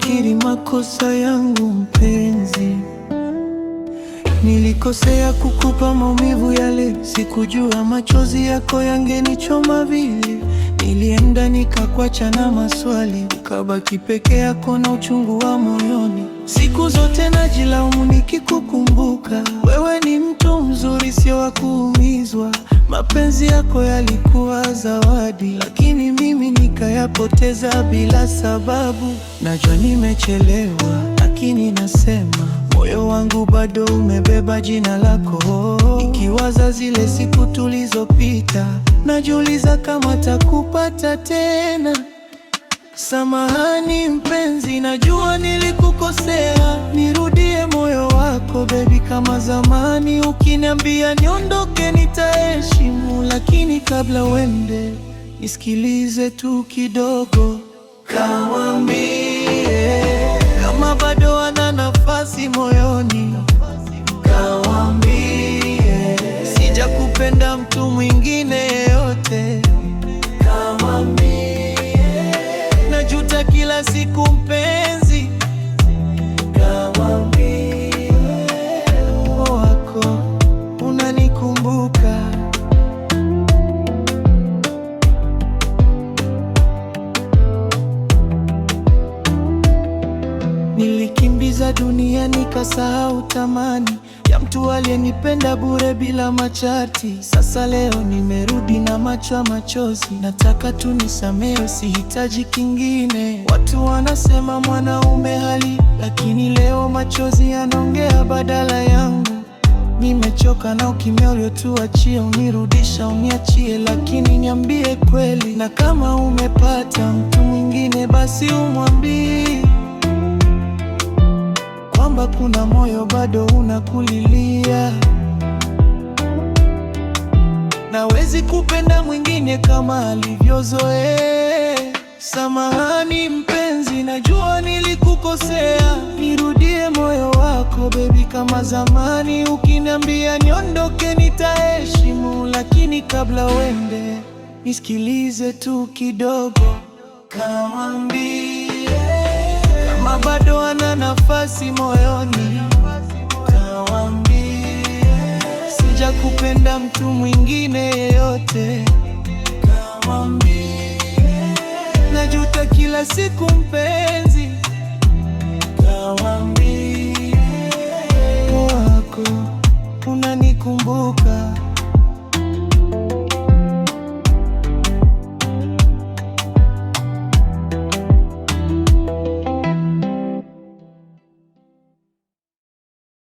nakiri makosa yangu mpenzi. Nilikosea kukupa maumivu yale, sikujua machozi yako yangenichoma vile. Nilienda nikakwacha na maswali, ukabaki peke yako na uchungu wa moyoni. Siku zote najilaumu nikikukumbuka, wewe ni mtu mzuri, sio wa kuumizwa. Mapenzi yako yalikuwa zawadi, lakini mimi nikayapoteza bila sababu. Najua nimechelewa, lakini nasema moyo wangu bado umebeba jina lako. Nikiwaza zile siku tulizopita, najiuliza kama takupata tena. Samahani mpenzi, najua nilikukosea. Nirudie moyo wako baby kama zamani. Ukiniambia niondoke nitaheshimu, lakini kabla uende nisikilize tu kidogo. Kawaambie kama bado ana nafasi moyoni. Kawaambie sijakupenda mtu mwingine yeyote. Kawaambie najuta kila siku mpenzi. Kawaambie moyo wako unanikumbuka. Nilikimbiza dunia nikasahau tamani ya mtu aliyenipenda bure bila masharti. Sasa leo nimerudi na macho ya machozi, nataka tu nisamehe, sihitaji kingine. Watu wanasema mwanaume hali, lakini leo machozi yanaongea badala yangu. Nimechoka na ukimya uliotuachia, unirudisha uniachie, lakini niambie kweli. Na kama umepata mtu mwingine basi umwambie kwamba kuna moyo bado unakulilia. Nawezi kupenda mwingine kama alivyozoea. Samahani mpenzi, najua nilikukosea. Nirudie moyo wako baby kama zamani. Ukiniambia niondoke nitaheshimu, lakini kabla uende nisikilize tu kidogo. Kawaambie kama bado ana nafasi moyoni. Kawaambie sijakupenda mtu mwingine yeyote. Kawaambie najuta kila siku mpenzi.